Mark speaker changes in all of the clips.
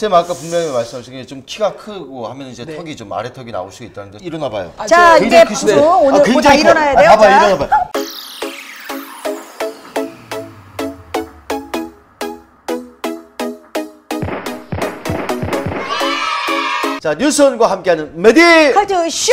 Speaker 1: 쌤 아까 분명히 말씀하신 게 좀 키가 크고 하면 이제 턱이 좀 아래 턱이 나올 수 있다는데 일어나 봐요.
Speaker 2: 자 이제 방송 오늘 다 일어나야 돼요.
Speaker 1: 봐봐 일어나 봐. 자 뉴스원과 함께하는
Speaker 2: 메디컬투쇼.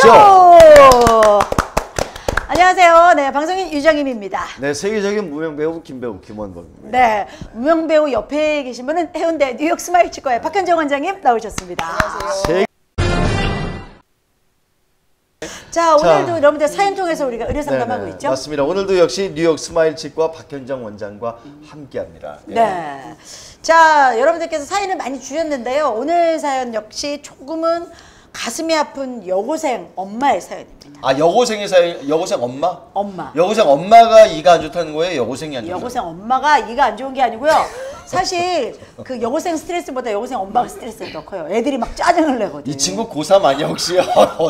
Speaker 2: 안녕하세요. 네, 방송인 유정임입니다.
Speaker 1: 네, 세계적인 무명 배우 김배우 김원범입니다.
Speaker 2: 네, 무명 배우 옆에 계신 분은 해운대 뉴욕 스마일 치과의 박현정 원장님 나오셨습니다.
Speaker 3: 안녕하세요.
Speaker 2: 자, 오늘도 여러분들 사연 통해서 우리가 의료 상담하고 있죠?
Speaker 1: 맞습니다. 오늘도 역시 뉴욕 스마일 치과 박현정 원장과 함께합니다.
Speaker 2: 네. 자, 여러분들께서 사연을 많이 주셨는데요. 오늘 사연 역시 조금은 가슴이 아픈 여고생 엄마의 사연입니다.
Speaker 1: 아, 여고생의 사연, 여고생 엄마?
Speaker 2: 엄마.
Speaker 1: 여고생 엄마가 이가 안 좋다는 거예요? 여고생이 안 좋다는
Speaker 2: 여고생 엄마가 이가 안 좋은 게 아니고요. 사실 그 여고생 스트레스보다 여고생 엄마가 스트레스가 더 커요. 애들이 막 짜증을 내거든요.
Speaker 1: 이 친구 고3 아니야 혹시?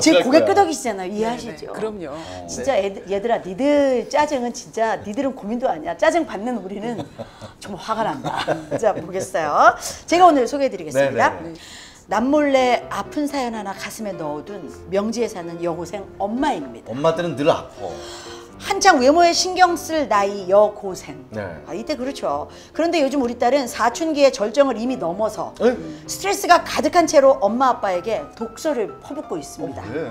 Speaker 2: 지금 고개 끄덕이시잖아요. 이해하시죠?
Speaker 3: 네, 그럼요.
Speaker 2: 진짜 얘들아 니들 짜증은 진짜 니들은 고민도 아니야. 짜증 받는 우리는 정말 화가 난다. 자 보겠어요. 제가 오늘 소개해드리겠습니다.
Speaker 1: 네네.
Speaker 2: 남몰래 아픈 사연 하나 가슴에 넣어둔 명지에 사는 여고생 엄마입니다.
Speaker 1: 엄마들은 늘 아파.
Speaker 2: 한창 외모에 신경 쓸 나이 여고생.
Speaker 1: 네.
Speaker 2: 아, 이때 그렇죠. 그런데 요즘 우리 딸은 사춘기의 절정을 이미 넘어서 스트레스가 가득한 채로 엄마 아빠에게 독서를 퍼붓고 있습니다.
Speaker 1: 왜?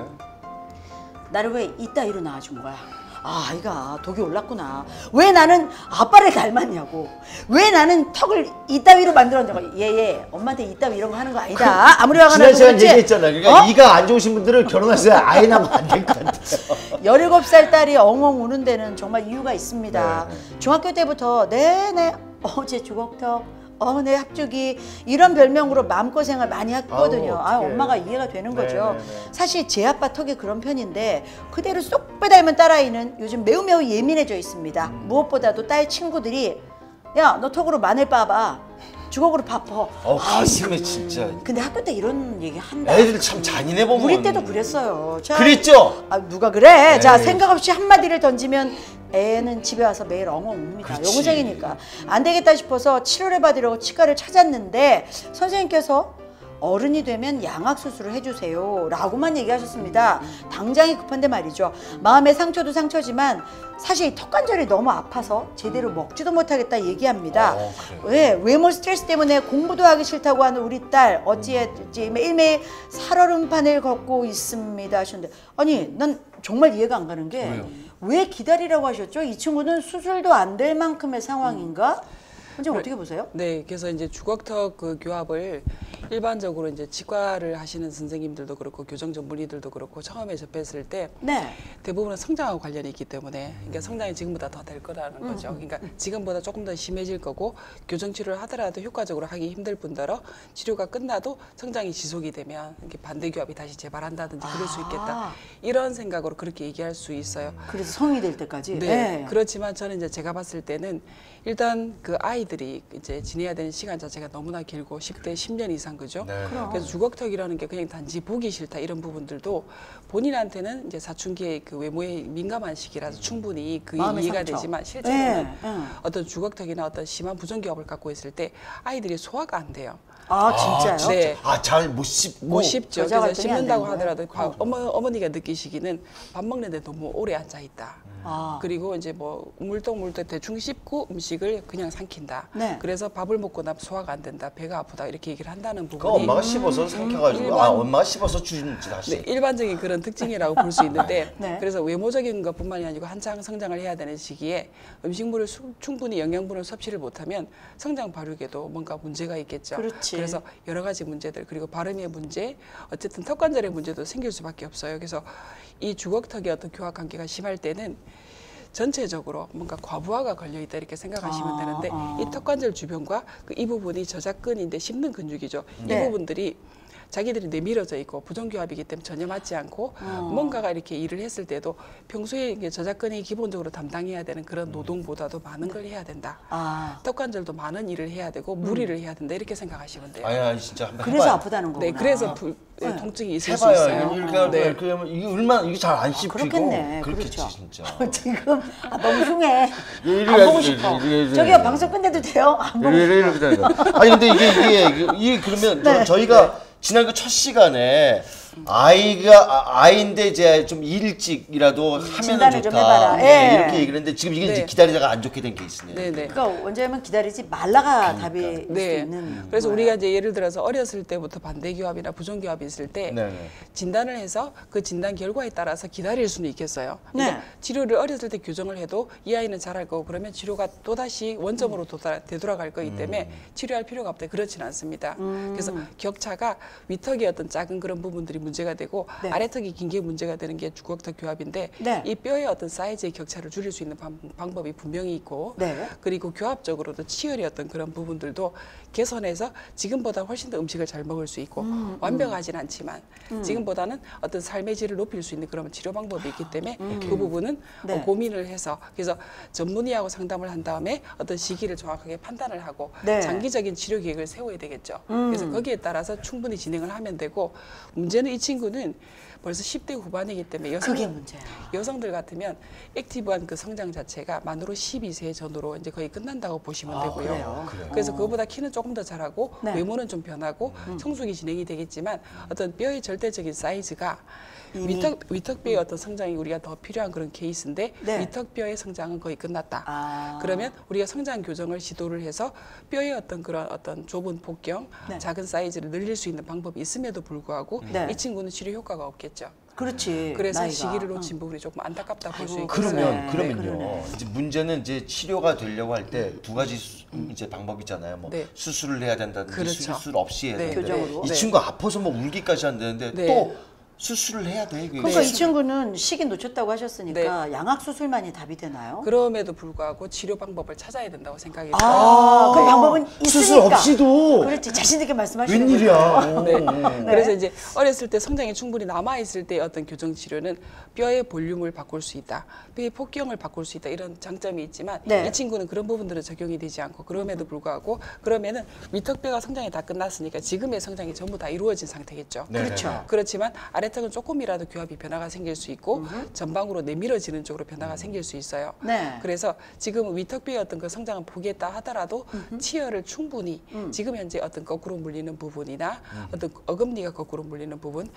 Speaker 2: 나를 왜 이따위로 낳아준 거야? 아, 아이가 독이 올랐구나. 왜 나는 아빠를 닮았냐고. 왜 나는 턱을 이따위로 만들었냐고. 얘 엄마한테 이따위 이런 거 하는 거 아니다. 아무리 화가 나도
Speaker 1: 지난 시간 얘기했잖아. 그러니까 이가 안 좋으신 분들은 결혼하세요. 아이 낳으면 안 될 것 같아요.
Speaker 2: 17살 딸이 엉엉 우는 데는 정말 이유가 있습니다.
Speaker 1: 네.
Speaker 2: 중학교 때부터 네네 제 주걱턱 내 합주기 이런 별명으로 마음고생을 많이 했거든요.
Speaker 1: 아우,
Speaker 2: 엄마가 이해가 되는 거죠.
Speaker 1: 네네네.
Speaker 2: 사실 제 아빠 턱이 그런 편인데 그대로 쏙 빼닮은 딸아이는 요즘 매우 예민해져 있습니다. 무엇보다도 딸 친구들이 야, 너 턱으로 마늘 빻아. 주걱으로 밥퍼.
Speaker 1: 가슴에 진짜.
Speaker 2: 근데 학교 때 이런 얘기 한다.
Speaker 1: 애들 참 잔인해 보면.
Speaker 2: 우리 때도 그랬어요. 자,
Speaker 1: 그랬죠?
Speaker 2: 아, 누가 그래?
Speaker 1: 에이.
Speaker 2: 자, 생각 없이 한마디를 던지면 애는 집에 와서 매일 엉엉 웁니다.
Speaker 1: 그렇지.
Speaker 2: 여고생이니까. 안 되겠다 싶어서 치료를 받으려고 치과를 찾았는데 선생님께서 어른이 되면 양악 수술을 해주세요 라고만 얘기하셨습니다. 당장이 급한데 말이죠. 마음의 상처도 상처지만 사실 턱관절이 너무 아파서 제대로 먹지도 못하겠다 얘기합니다. 왜? 외모 스트레스 때문에 공부도 하기 싫다고 하는 우리 딸 어찌했지 매일매일 살얼음판을 걷고 있습니다 하셨는데 아니 난 정말 이해가 안 가는 게 왜 기다리라고 하셨죠? 이 친구는 수술도 안 될 만큼의 상황인가? 선생님 어떻게 보세요?
Speaker 3: 네, 그래서 이제 주걱턱 그 교합을 일반적으로 이제 치과를 하시는 선생님들도 그렇고 교정 전문의들도 그렇고 처음에 접했을 때
Speaker 2: 네.
Speaker 3: 대부분은 성장하고 관련이 있기 때문에 그러니까 성장이 지금보다 더 될 거라는 거죠. 그러니까 지금보다 조금 더 심해질 거고 교정 치료를 하더라도 효과적으로 하기 힘들 뿐더러 치료가 끝나도 성장이 지속이 되면 이렇게 반대 교합이 다시 재발한다든지 그럴 수 있겠다. 이런 생각으로 그렇게 얘기할 수 있어요.
Speaker 2: 그래서 성이 될 때까지.
Speaker 3: 네. 그렇지만 저는 이제 제가 봤을 때는 일단 그 아이들이 이제 지내야 되는 시간 자체가 너무나 길고 10대 10년 이상 그죠?
Speaker 1: 네.
Speaker 3: 그래서 주걱턱이라는 게 그냥 단지 보기 싫다 이런 부분들도 본인한테는 이제 사춘기의 그 외모에 민감한 시기라서 충분히 그 이해가
Speaker 2: 상처.
Speaker 3: 되지만 실제로는
Speaker 2: 네.
Speaker 3: 어떤 주걱턱이나 어떤 심한 부정기압을 갖고 있을 때 아이들이 소화가 안 돼요.
Speaker 2: 아 진짜요?
Speaker 3: 네.
Speaker 1: 잘 못 씹고.
Speaker 3: 못 씹죠.
Speaker 2: 여자
Speaker 3: 그래서
Speaker 2: 활동이 안
Speaker 3: 씹는다고
Speaker 2: 되는
Speaker 3: 하더라도
Speaker 2: 거예요?
Speaker 3: 어머니가 느끼시기는 밥 먹는데 너무 오래 앉아 있다. 그리고 이제 뭐 물떡물떡 대충 씹고 음식을 그냥 삼킨다.
Speaker 2: 네.
Speaker 3: 그래서 밥을 먹고 나면 소화가 안 된다. 배가 아프다. 이렇게 얘기를 한다는
Speaker 1: 그
Speaker 3: 부분이
Speaker 1: 엄마가 씹어서 삼켜가지고 엄마가 씹어서 주는지 다시.
Speaker 3: 네, 일반적인 그런 특징이라고 볼 수 있는데
Speaker 2: 네.
Speaker 3: 그래서 외모적인 것뿐만이 아니고 한창 성장을 해야 되는 시기에 음식물을 충분히 영양분을 섭취를 못하면 성장 발육에도 뭔가 문제가 있겠죠.
Speaker 2: 그렇지.
Speaker 3: 그래서 여러 가지 문제들 그리고 발음의 문제 어쨌든 턱관절의 문제도 생길 수밖에 없어요. 그래서 이 주걱턱의 어떤 교합 관계가 심할 때는 전체적으로 뭔가 과부하가 걸려 있다 이렇게 생각하시면 되는데 이 턱관절 주변과 이 부분이 저작근인데 씹는 근육이죠.
Speaker 2: 네.
Speaker 3: 이 부분들이 자기들이 내밀어져 있고 부정교합이기 때문에 전혀 맞지 않고 뭔가가 이렇게 일을 했을 때도 평소에 이게 저작권이 기본적으로 담당해야 되는 그런 노동보다도 많은 걸 해야 된다. 턱관절도 많은 일을 해야 되고 무리를 해야 된다. 이렇게 생각하시면 돼요.
Speaker 1: 아니 진짜 한번
Speaker 2: 그래서
Speaker 1: 해봐요.
Speaker 2: 아프다는 거구나.
Speaker 3: 네, 그래서 통증이 있을 수
Speaker 1: 해봐요.
Speaker 3: 있어요.
Speaker 1: 그러니까
Speaker 3: 네.
Speaker 1: 그러면 이게 얼마나 이게 잘 안 씹히고
Speaker 2: 그렇겠네.
Speaker 1: 그렇겠지
Speaker 2: 그렇죠.
Speaker 1: 진짜.
Speaker 2: 지금 너무 흉해.
Speaker 1: 이리
Speaker 2: 안 보고
Speaker 1: 가지,
Speaker 2: 싶어.
Speaker 1: 이리
Speaker 2: 저기요 방송 끝내도 돼요? 안 보고 싶어.
Speaker 1: 아니 근데 이게 그러면
Speaker 2: 네.
Speaker 1: 저희가 지난 그 첫 시간에 아이인데 이제 좀 일찍이라도 하면은
Speaker 2: 진단을 좀
Speaker 1: 좋다.
Speaker 2: 해봐라.
Speaker 1: 네,
Speaker 2: 예.
Speaker 1: 이렇게 얘기를 했는데 지금 이게
Speaker 3: 네.
Speaker 1: 이제 기다리다가 안 좋게 된 케이스네요.
Speaker 3: 네네.
Speaker 2: 그러니까 원장님은 기다리지 말라가 답일 수
Speaker 3: 네.
Speaker 2: 있는.
Speaker 3: 그래서
Speaker 2: 거예요.
Speaker 3: 우리가 이제 예를 들어서 어렸을 때부터 반대교합이나 부정교합이 있을 때
Speaker 1: 네네.
Speaker 3: 진단을 해서 그 진단 결과에 따라서 기다릴 수는 있겠어요. 그러니까
Speaker 2: 네.
Speaker 3: 치료를 어렸을 때 교정을 해도 이 아이는 잘할 거고 그러면 치료가 또다시 원점으로 되돌아갈 거기 때문에 치료할 필요가 없다. 그렇지는 않습니다. 그래서 격차가 위턱의 어떤 작은 그런 부분들이 문제가 되고
Speaker 2: 네.
Speaker 3: 아래턱이 긴 게 문제가 되는 게 주걱턱 교합인데
Speaker 2: 네.
Speaker 3: 이 뼈의 어떤 사이즈의 격차를 줄일 수 있는 방법이 분명히 있고
Speaker 2: 네.
Speaker 3: 그리고 교합적으로도 치열의 어떤 그런 부분들도 개선해서 지금보다 훨씬 더 음식을 잘 먹을 수 있고 완벽하진 않지만 지금보다는 어떤 삶의 질을 높일 수 있는 그런 치료 방법이 있기 때문에 그 부분은
Speaker 2: 네.
Speaker 3: 고민을 해서 그래서 전문의하고 상담을 한 다음에 어떤 시기를 정확하게 판단을 하고
Speaker 2: 네.
Speaker 3: 장기적인 치료 계획을 세워야 되겠죠. 그래서 거기에 따라서 충분히 진행을 하면 되고 문제는 이 친구는 벌써 10대 후반이기 때문에
Speaker 2: 그게 문제야.
Speaker 3: 여성들 같으면 액티브한 그 성장 자체가 만으로 12세 전후로 이제 거의 끝난다고 보시면 되고요.
Speaker 2: 그래요?
Speaker 3: 그래서 그거보다 키는 조금 더 자라고
Speaker 2: 네.
Speaker 3: 외모는 좀 변하고 성숙이 진행이 되겠지만 어떤 뼈의 절대적인 사이즈가 위턱뼈의 어떤 성장이 우리가 더 필요한 그런 케이스인데
Speaker 2: 네.
Speaker 3: 위턱뼈의 성장은 거의 끝났다. 그러면 우리가 성장 교정을 시도를 해서 뼈의 어떤 그런 어떤 좁은 복경,
Speaker 2: 네.
Speaker 3: 작은 사이즈를 늘릴 수 있는 방법이 있음에도 불구하고
Speaker 2: 네.
Speaker 3: 이 친구는 치료 효과가 없겠죠.
Speaker 2: 그렇지.
Speaker 3: 그래서
Speaker 2: 나이가.
Speaker 3: 시기를 놓친 부분이 조금 안타깝다 볼 수 있겠어요.
Speaker 1: 그러면
Speaker 2: 네,
Speaker 1: 그러면요.
Speaker 2: 그러네.
Speaker 1: 이제 문제는 이제 치료가 되려고 할 때 두 가지 이제 방법이잖아요. 뭐
Speaker 3: 네. 수술을
Speaker 1: 수술을 해야 된다든지
Speaker 3: 그렇죠.
Speaker 1: 수술 없이 해야
Speaker 3: 네,
Speaker 1: 되는데
Speaker 2: 교정으로.
Speaker 1: 이
Speaker 3: 네.
Speaker 1: 친구 아파서 뭐 울기까지 안 되는데
Speaker 3: 네.
Speaker 1: 또 수술을 해야 돼. 이게.
Speaker 2: 그러니까 이 친구는 시기 놓쳤다고 하셨으니까
Speaker 3: 네.
Speaker 2: 양악 수술만이 답이 되나요?
Speaker 3: 그럼에도 불구하고 치료 방법을 찾아야 된다고 생각이 들어요.
Speaker 2: 그 방법은 있으니까.
Speaker 1: 수술 없이도
Speaker 2: 그렇지. 자신 있게 말씀하시는
Speaker 1: 웬일이야.
Speaker 3: 네.
Speaker 1: 오.
Speaker 3: 그래서 이제 어렸을 때 성장이 충분히 남아 있을 때 어떤 교정 치료는 뼈의 볼륨을 바꿀 수 있다, 뼈의 폭경을 바꿀 수 있다 이런 장점이 있지만
Speaker 2: 네.
Speaker 3: 이 친구는 그런 부분들은 적용이 되지 않고 그럼에도 불구하고 그러면은 위턱뼈가 성장이 다 끝났으니까 지금의 성장이 전부 다 이루어진 상태겠죠.
Speaker 1: 네,
Speaker 2: 그렇죠.
Speaker 1: 네, 네.
Speaker 3: 그렇지만 아래턱은 조금이라도 교합이 변화가 생길 수 있고 전방으로 내밀어지는 쪽으로 변화가 생길 수 있어요.
Speaker 2: 네.
Speaker 3: 그래서 지금 위턱뼈의 어떤 그 성장을 포기했다 하더라도 치열을 충분히 지금 현재 어떤 거꾸로 물리는 부분이나 어떤 어금니가 거꾸로 물리는 부분,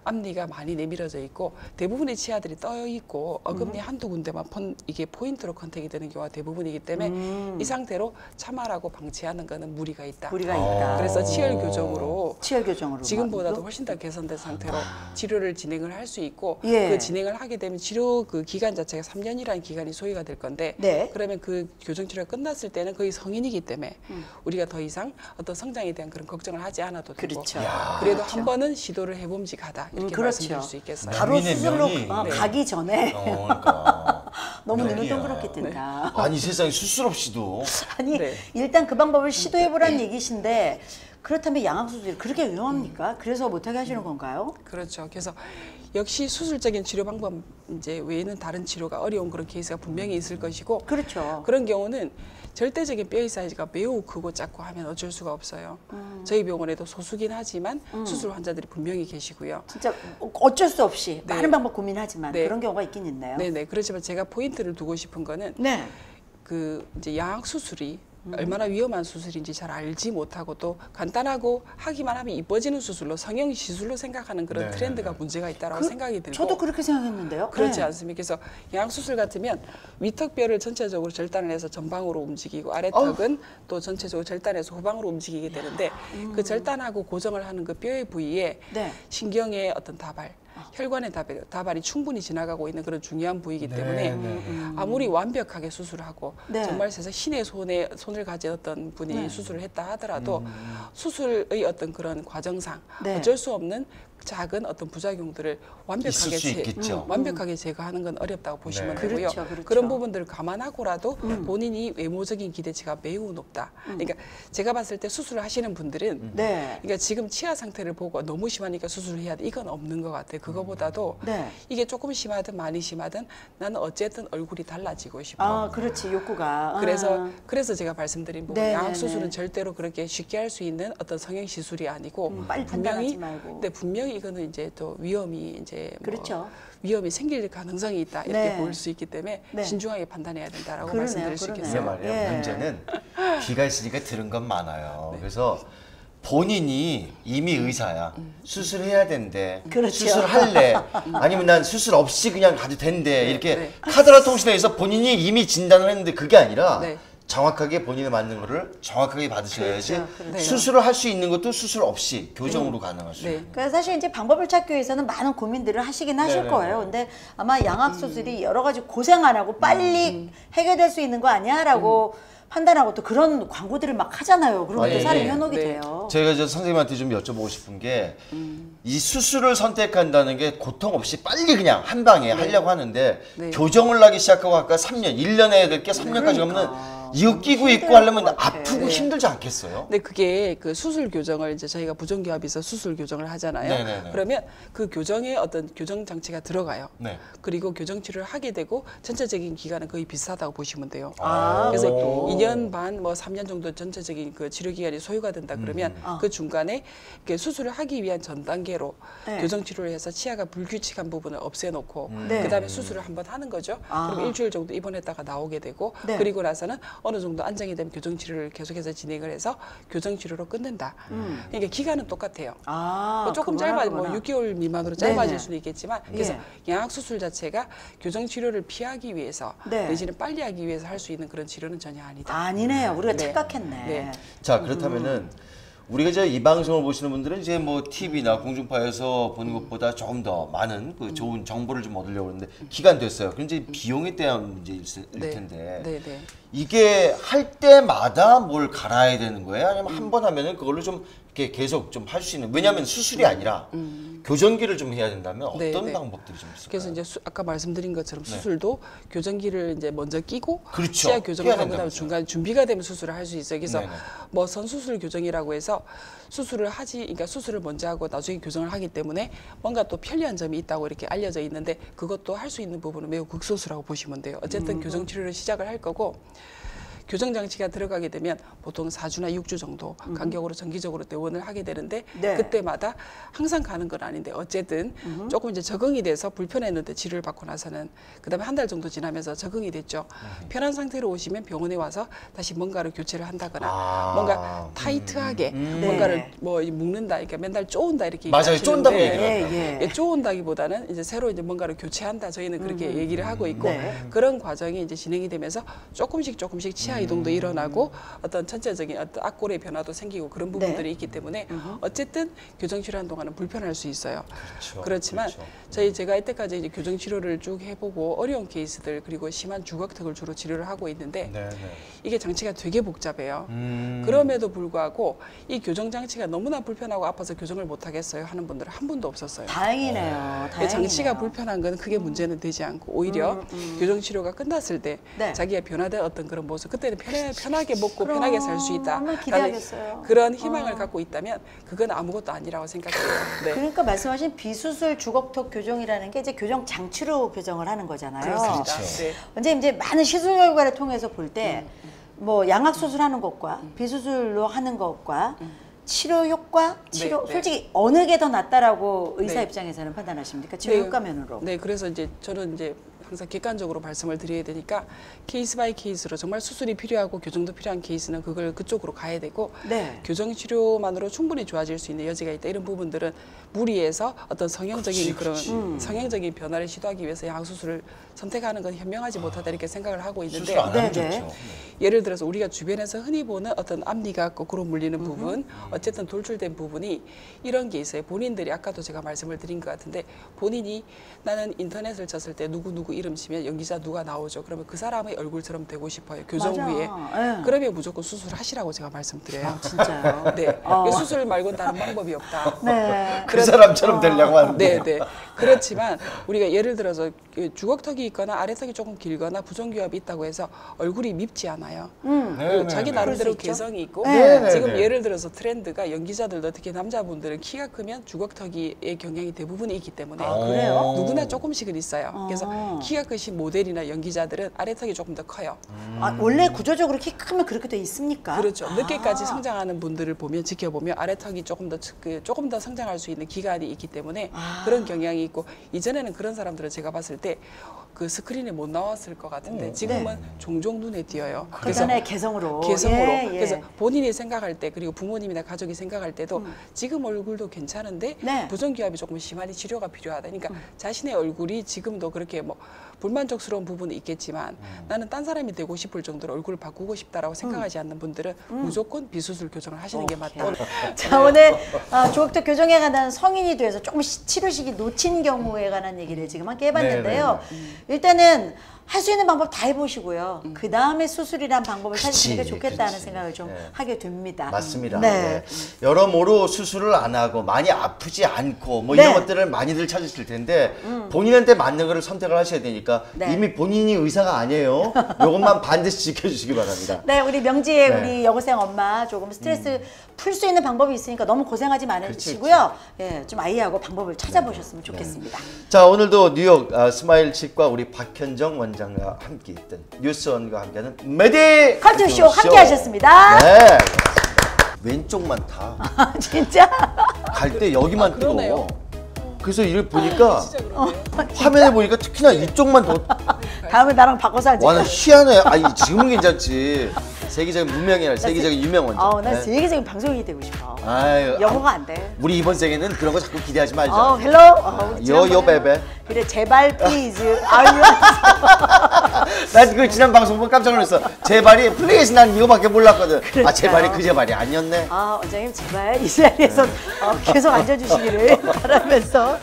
Speaker 3: 앞니가 많이 내밀어져 있고 대부분의 치아들이 떠 있고 어금니 한두 군데만 이게 포인트로 컨택이 되는 경우가 대부분이기 때문에 이 상태로 참아라고 방치하는 거는 무리가 있다.
Speaker 2: 무리가 있다.
Speaker 3: 그래서 치열 교정으로
Speaker 2: 치열 교정으로
Speaker 3: 지금보다도 훨씬 더 개선된 상태로 치료를 진행을 할 수 있고
Speaker 2: 예.
Speaker 3: 그 진행을 하게 되면 치료 그 기간 자체가 3년이라는 기간이 소요가 될 건데
Speaker 2: 네.
Speaker 3: 그러면 그 교정 치료가 끝났을 때는 거의 성인이기 때문에 우리가 더 이상 어떤 성장에 대한 그런 걱정을 하지 않아도 되고
Speaker 2: 그렇죠.
Speaker 3: 그래도
Speaker 2: 그렇죠.
Speaker 3: 한 번은 시도를 해봄직하다 이렇게
Speaker 2: 그렇죠.
Speaker 3: 말씀드릴 수 있겠어요.
Speaker 2: 바로
Speaker 1: 명인의
Speaker 2: 수술로
Speaker 1: 명이.
Speaker 3: 네.
Speaker 2: 가기 전에
Speaker 1: 그러니까.
Speaker 2: 너무 눈을
Speaker 1: 명이야.
Speaker 2: 동그랗게 뜬다.
Speaker 1: 아니 세상에 수술 없이도
Speaker 2: 아니
Speaker 3: 네.
Speaker 2: 일단 그 방법을 시도해보라는 얘기신데 그렇다면 양악 수술이 그렇게 위험합니까? 그래서 못하게 하시는 건가요?
Speaker 3: 그렇죠. 그래서 역시 수술적인 치료 방법 이제 외에는 다른 치료가 어려운 그런 케이스가 분명히 있을 것이고
Speaker 2: 그렇죠.
Speaker 3: 그런 경우는 절대적인 뼈의 사이즈가 매우 크고 작고 하면 어쩔 수가 없어요. 저희 병원에도 소수긴 하지만 수술 환자들이 분명히 계시고요.
Speaker 2: 진짜 어쩔 수 없이
Speaker 3: 네.
Speaker 2: 많은 방법 고민하지만
Speaker 3: 네.
Speaker 2: 그런 경우가 있긴 있네요.
Speaker 3: 네네. 그렇지만 제가 포인트를 두고 싶은 거는
Speaker 2: 네.
Speaker 3: 그 이제 양악 수술이 얼마나 위험한 수술인지 잘 알지 못하고 또 간단하고 하기만 하면 이뻐지는 수술로 성형 시술로 생각하는 그런
Speaker 1: 네,
Speaker 3: 트렌드가
Speaker 1: 네.
Speaker 3: 문제가 있다라고 생각이 들고
Speaker 2: 저도 그렇게 생각했는데요.
Speaker 3: 그렇지
Speaker 2: 네.
Speaker 3: 않습니까? 그래서 양악 수술 같으면 위턱뼈를 전체적으로 절단을 해서 전방으로 움직이고 아래턱은 또 전체적으로 절단해서 후방으로 움직이게 되는데 그 절단하고 고정을 하는 그 뼈의 부위에
Speaker 2: 네.
Speaker 3: 신경의 어떤 다발 혈관의 다발이 충분히 지나가고 있는 그런 중요한 부위이기 때문에 아무리 완벽하게 수술하고
Speaker 2: 네.
Speaker 3: 정말 세상 신의 손을 가진 어떤 분이 수술을 했다 하더라도 수술의 어떤 그런 과정상
Speaker 2: 네.
Speaker 3: 어쩔 수 없는 작은 어떤 부작용들을
Speaker 1: 있을 수 있겠죠.
Speaker 3: 완벽하게 제거하는 건 어렵다고 보시면
Speaker 1: 네.
Speaker 3: 되고요.
Speaker 2: 그렇죠.
Speaker 3: 그런 부분들을 감안하고라도 본인이 외모적인 기대치가 매우 높다. 그러니까 제가 봤을 때 수술을 하시는 분들은
Speaker 2: 네.
Speaker 3: 그러니까 지금 치아 상태를 보고 너무 심하니까 수술을 해야 돼. 이건 없는 것 같아요. 그거보다도
Speaker 2: 네.
Speaker 3: 이게 조금 심하든 많이 심하든 나는 어쨌든 얼굴이 달라지고 싶어.
Speaker 2: 아, 그렇지. 욕구가.
Speaker 3: 그래서 제가 말씀드린 부분
Speaker 2: 네,
Speaker 3: 양악
Speaker 2: 네,
Speaker 3: 수술은
Speaker 2: 네.
Speaker 3: 절대로 그렇게 쉽게 할 수 있는 어떤 성형 시술이 아니고
Speaker 2: 빨리 판단하지 말고.
Speaker 3: 근데 분명히 이거는 이제 또 위험이 이제 뭐
Speaker 2: 그렇죠.
Speaker 3: 위험이 생길 가능성이 있다 이렇게
Speaker 2: 네.
Speaker 3: 볼 수 있기 때문에
Speaker 2: 네.
Speaker 3: 신중하게 판단해야 된다라고
Speaker 2: 그러네요,
Speaker 3: 말씀드릴 수
Speaker 2: 그러네요.
Speaker 1: 이게
Speaker 3: 있겠어요.
Speaker 1: 말이에요.
Speaker 2: 예.
Speaker 1: 문제는 귀가 있으니까 들은 건 많아요. 그래서 본인이 이미 의사야. 수술해야 된대.
Speaker 2: 그렇죠.
Speaker 1: 수술할래. 아니면 난 수술 없이 그냥 가도 된대. 이렇게
Speaker 3: 네.
Speaker 1: 카드라 통신에서 본인이 이미 진단을 했는데 그게 아니라
Speaker 3: 네.
Speaker 1: 정확하게 본인에 맞는 거를 정확하게 받으셔야지
Speaker 2: 그렇죠, 그렇죠.
Speaker 1: 수술을 할 수 있는 것도 수술 없이 교정으로 가능할 수 있는.
Speaker 3: 네.
Speaker 2: 그래서 사실 이제 방법을 찾기 위해서는 많은 고민들을 하시긴 하실
Speaker 1: 네네네.
Speaker 2: 거예요. 근데 아마 양악 수술이 여러 가지 고생 안 하고 빨리 해결될 수 있는 거 아니야라고 판단하고 또 그런 광고들을 막 하잖아요. 그러면 또
Speaker 1: 네.
Speaker 2: 살이 현혹이
Speaker 3: 네.
Speaker 2: 돼요.
Speaker 1: 제가 저 선생님한테 좀 여쭤보고 싶은 게 이 수술을 선택한다는 게 고통 없이 빨리 그냥 한 방에 하려고 하는데
Speaker 3: 네.
Speaker 1: 교정을 하기 시작하고 아까 3년, 1년 해야 될 게 3년까지 가면 이거 끼고 있고
Speaker 2: 힘들
Speaker 1: 하려면
Speaker 2: 것 같아.
Speaker 1: 아프고
Speaker 3: 네.
Speaker 1: 힘들지 않겠어요?
Speaker 3: 근데 그게 그 수술 교정을 이제 저희가 부정기업에서 수술 교정을 하잖아요.
Speaker 1: 네네네.
Speaker 3: 그러면 그 교정에 어떤 교정 장치가 들어가요.
Speaker 1: 네.
Speaker 3: 그리고 교정 치료를 하게 되고 전체적인 기간은 거의 비슷하다고 보시면 돼요.
Speaker 2: 아,
Speaker 3: 그래서
Speaker 2: 그것도.
Speaker 3: 2년 반, 뭐 3년 정도 전체적인 그 치료 기간이 소요가 된다 그러면 그 중간에 이렇게 수술을 하기 위한 전 단계로
Speaker 2: 네.
Speaker 3: 교정 치료를 해서 치아가 불규칙한 부분을 없애놓고
Speaker 2: 네.
Speaker 3: 그다음에 수술을 한번 하는 거죠.
Speaker 2: 아.
Speaker 3: 그럼 일주일 정도 입원했다가 나오게 되고
Speaker 2: 네.
Speaker 3: 그리고 나서는 어느 정도 안정이 되면 교정 치료를 계속해서 진행을 해서 교정 치료로 끊는다. 그러니까 기간은 똑같아요.
Speaker 2: 아,
Speaker 3: 뭐 조금
Speaker 2: 그거나
Speaker 3: 짧아, 뭐
Speaker 2: 그거나.
Speaker 3: 6개월 미만으로
Speaker 2: 네네.
Speaker 3: 짧아질 수는 있겠지만, 그래서
Speaker 2: 예.
Speaker 3: 양악 수술 자체가 교정 치료를 피하기 위해서
Speaker 2: 네.
Speaker 3: 내지는 빨리 하기 위해서 할 수 있는 그런 치료는 전혀 아니다.
Speaker 2: 아니네요. 우리가
Speaker 3: 네.
Speaker 2: 착각했네.
Speaker 3: 네.
Speaker 1: 자, 그렇다면은 우리가 이제 이 방송을 보시는 분들은 이제 뭐 TV나 공중파에서 보는 것보다 조금 더 많은 그 좋은 정보를 좀 얻으려고 하는데 기간 됐어요. 그럼 이제 비용에 대한 문제일 텐데
Speaker 3: 네, 네.
Speaker 1: 이게 할 때마다 뭘 갈아야 되는 거예요? 아니면 한 번 하면은 그걸로 좀 이렇게 계속 좀 할 수 있는, 왜냐하면 수술이 아니라 교정기를 좀 해야 된다면
Speaker 3: 네,
Speaker 1: 어떤
Speaker 3: 네.
Speaker 1: 방법들이 좀 있을까요?
Speaker 3: 그래서 이제 아까 말씀드린 것처럼 수술도 교정기를 이제 먼저 끼고
Speaker 1: 그렇죠.
Speaker 3: 치아 교정을
Speaker 1: 해야
Speaker 3: 하고 그다음에
Speaker 1: 된다면서요.
Speaker 3: 중간 준비가 되면 수술을 할 수 있어요. 그래서
Speaker 1: 네네.
Speaker 3: 뭐 선수술 교정이라고 해서 수술을 하지, 그러니까 수술을 먼저 하고 나중에 교정을 하기 때문에 뭔가 또 편리한 점이 있다고 이렇게 알려져 있는데 그것도 할 수 있는 부분은 매우 극소수라고 보시면 돼요. 어쨌든 교정 치료를 시작을 할 거고. 교정 장치가 들어가게 되면 보통 4주나 6주 정도 간격으로 정기적으로 퇴원을 하게 되는데
Speaker 2: 네.
Speaker 3: 그때마다 항상 가는 건 아닌데 어쨌든 조금 이제 적응이 돼서 불편했는데 치료를 받고 나서는 그다음에 한 달 정도 지나면서 적응이 됐죠. 편한 상태로 오시면 병원에 와서 다시 뭔가를 교체를 한다거나
Speaker 1: 아.
Speaker 3: 뭔가 타이트하게
Speaker 2: 네.
Speaker 3: 뭔가를 뭐 묶는다, 그러니까 맨날 쪼은다 이렇게
Speaker 1: 맞아요.
Speaker 3: 얘기하시는데
Speaker 1: 쫀다고 얘기를
Speaker 2: 예, 예.
Speaker 3: 쪼은다기보다는 이제 새로 이제 뭔가를 교체한다. 저희는 그렇게 얘기를 하고 있고
Speaker 2: 네.
Speaker 3: 그런 과정이 이제 진행이 되면서 조금씩 치아 이동도 일어나고 어떤 전체적인 어떤 앞골의 변화도 생기고 그런 부분들이
Speaker 2: 네.
Speaker 3: 있기 때문에 어쨌든 교정 치료한 동안은 불편할 수 있어요.
Speaker 1: 그렇죠.
Speaker 3: 그렇지만
Speaker 1: 그렇죠.
Speaker 3: 제가 이때까지 이제 교정 치료를 쭉 해보고 어려운 케이스들 그리고 심한 주걱턱을 주로 치료를 하고 있는데
Speaker 1: 네, 네.
Speaker 3: 이게 장치가 되게 복잡해요. 그럼에도 불구하고 이 교정 장치가 너무나 불편하고 아파서 교정을 못 하겠어요 하는 분들은 한 분도 없었어요.
Speaker 2: 다행이네요. 다행이네요.
Speaker 3: 장치가 불편한 건 크게 문제는 되지 않고 오히려 교정 치료가 끝났을 때
Speaker 2: 네.
Speaker 3: 자기가 변화된 어떤 그런 모습, 그때는 편하게 먹고
Speaker 2: 그럼,
Speaker 3: 편하게 살 수 있다
Speaker 2: 얼마나 기대하겠어요.
Speaker 3: 그런 희망을 갖고 있다면 그건 아무것도 아니라고 생각해요. 네.
Speaker 2: 그러니까 말씀하신 비수술 주걱턱 교정이라는 게 이제 교정 장치로 교정을 하는 거잖아요.
Speaker 3: 그렇습니다.
Speaker 1: 그렇죠.
Speaker 3: 네.
Speaker 2: 근데 이제 많은 시술 결과를 통해서 볼 때 뭐 양악 수술하는 것과 비수술로 하는 것과 치료 효과, 치료
Speaker 3: 네.
Speaker 2: 솔직히 어느 게 더 낫다라고 의사
Speaker 3: 네.
Speaker 2: 입장에서는 판단하십니까? 치료
Speaker 3: 네.
Speaker 2: 효과 면으로.
Speaker 3: 네, 그래서 이제 저는 이제 항상 객관적으로 말씀을 드려야 되니까 케이스 바이 케이스로 정말 수술이 필요하고 교정도 필요한 케이스는 그걸 그쪽으로 가야 되고
Speaker 2: 네.
Speaker 3: 교정 치료만으로 충분히 좋아질 수 있는 여지가 있다. 이런 부분들은 무리해서 어떤 성형적인 그런 성형적인 변화를 시도하기 위해서 양악 수술을 선택하는 건 현명하지 못하다 이렇게 생각을 하고 있는데
Speaker 1: 수술 안 하면
Speaker 2: 네, 네.
Speaker 1: 좋죠.
Speaker 3: 예를 들어서 우리가 주변에서 흔히 보는 어떤 앞니가 거꾸로 물리는 부분, 어쨌든 돌출된 부분이 이런 게 있어요. 본인들이 아까도 제가 말씀을 드린 것 같은데 본인이 나는 인터넷을 쳤을 때 누구 이름 치면 연기자 누가 나오죠. 그러면 그 사람의 얼굴처럼 되고 싶어요. 교정
Speaker 2: 맞아.
Speaker 3: 후에.
Speaker 2: 예.
Speaker 3: 그러면 무조건 수술하시라고 제가 말씀드려요.
Speaker 2: 진짜요?
Speaker 3: 네. 수술 말고는 다른 방법이 없다.
Speaker 2: 네.
Speaker 1: 그 사람처럼 되려고 하는데.
Speaker 3: 네. 그렇지만 우리가 예를 들어서 주걱턱이 있거나 아래턱이 조금 길거나 부종기압이 있다고 해서 얼굴이 밉지 않아요. 그리고 자기 나름대로
Speaker 2: 그럴 수 있죠.
Speaker 3: 개성이 있고
Speaker 2: 네.
Speaker 3: 지금
Speaker 1: 네.
Speaker 3: 예를 들어서 트렌드가 연기자들도 특히 남자분들은 키가 크면 주걱턱의 경향이 대부분 있기 때문에
Speaker 2: 그래요?
Speaker 3: 누구나 조금씩은 있어요. 그래서 키가 크신 모델이나 연기자들은 아래턱이 조금 더 커요.
Speaker 2: 원래 구조적으로 키 크면 그렇게 돼 있습니까?
Speaker 3: 그렇죠. 늦게까지 성장하는 분들을 보면 지켜보면 아래턱이 조금 더 성장할 수 있는 기간이 있기 때문에 그런 경향이 있고 이전에는 그런 사람들을 제가 봤을 때 그 스크린에 못 나왔을 것 같은데 지금은 종종 눈에 띄어요.
Speaker 2: 그 전에 개성으로.
Speaker 3: 개성으로.
Speaker 2: 예.
Speaker 3: 그래서 본인이 생각할 때 그리고 부모님이나 가족이 생각할 때도 지금 얼굴도 괜찮은데
Speaker 2: 네.
Speaker 3: 부종기압이 조금 심하니 치료가 필요하다. 그러니까 자신의 얼굴이 지금도 그렇게 뭐 불만족스러운 부분은 있겠지만 나는 딴 사람이 되고 싶을 정도로 얼굴을 바꾸고 싶다라고 생각하지 않는 분들은 무조건 비수술 교정을 하시는 게 맞다.
Speaker 2: 자, 오늘 주걱턱 교정에 관한 성인이 돼서 조금 치료 시기 놓친 경우에 관한 얘기를 지금 함께 해봤는데요. 일단은 할 수 있는 방법 다 해보시고요. 그 다음에 수술이란 방법을 찾으시는 게 좋겠다는
Speaker 1: 그치.
Speaker 2: 생각을 좀 하게 됩니다.
Speaker 1: 맞습니다.
Speaker 2: 네.
Speaker 1: 네. 여러모로 수술을 안 하고 많이 아프지 않고 뭐
Speaker 2: 네.
Speaker 1: 이런 것들을 많이들 찾으실 텐데 본인한테 맞는 거를 선택을 하셔야 되니까
Speaker 2: 네.
Speaker 1: 이미 본인이 의사가 아니에요. 이것만 반드시 지켜주시기 바랍니다.
Speaker 2: 네, 우리 명지의
Speaker 1: 네.
Speaker 2: 우리 여고생 엄마 조금 스트레스 풀 수 있는 방법이 있으니까 너무 고생하지 마시고요. 예, 좀 아이하고 방법을 찾아보셨으면 좋겠습니다.
Speaker 1: 자, 오늘도 뉴욕 스마일 칩과 우리 박현정 원장과 함께 있던 뉴스원과 함께하는 메디
Speaker 2: 커트쇼 함께 하셨습니다.
Speaker 1: 네. 왼쪽만 다.
Speaker 2: 진짜?
Speaker 1: 갈 때 여기만
Speaker 3: 그러네요.
Speaker 1: 뜨거워. 그래서 이걸 보니까
Speaker 3: 진짜 그러네요.
Speaker 1: 화면에 보니까 특히나 이쪽만 더.
Speaker 2: 다음에 나랑 바꿔서 하자.
Speaker 1: 와, 나 희한해. 아니, 지금은 괜찮지. 세계적인 무명이라 세계적인 유명 원장.
Speaker 2: 난
Speaker 1: 네.
Speaker 2: 세계적인 방송이 되고 싶어.
Speaker 1: 아유,
Speaker 2: 영어가 안 돼.
Speaker 1: 우리 이번 생에는 그런 거 자꾸 기대하지 말자.
Speaker 2: 헬로.
Speaker 1: 요 베베.
Speaker 2: 그래, 제발 플리즈. 아유.
Speaker 1: 난 그 지난 방송 보고 깜짝 놀랐어. 제발이 플레이스 난 이거밖에 몰랐거든. 아, 제발이 그 제발이 아니었네.
Speaker 2: 원장님 제발 이 자리에서 계속 앉아주시기를 바라면서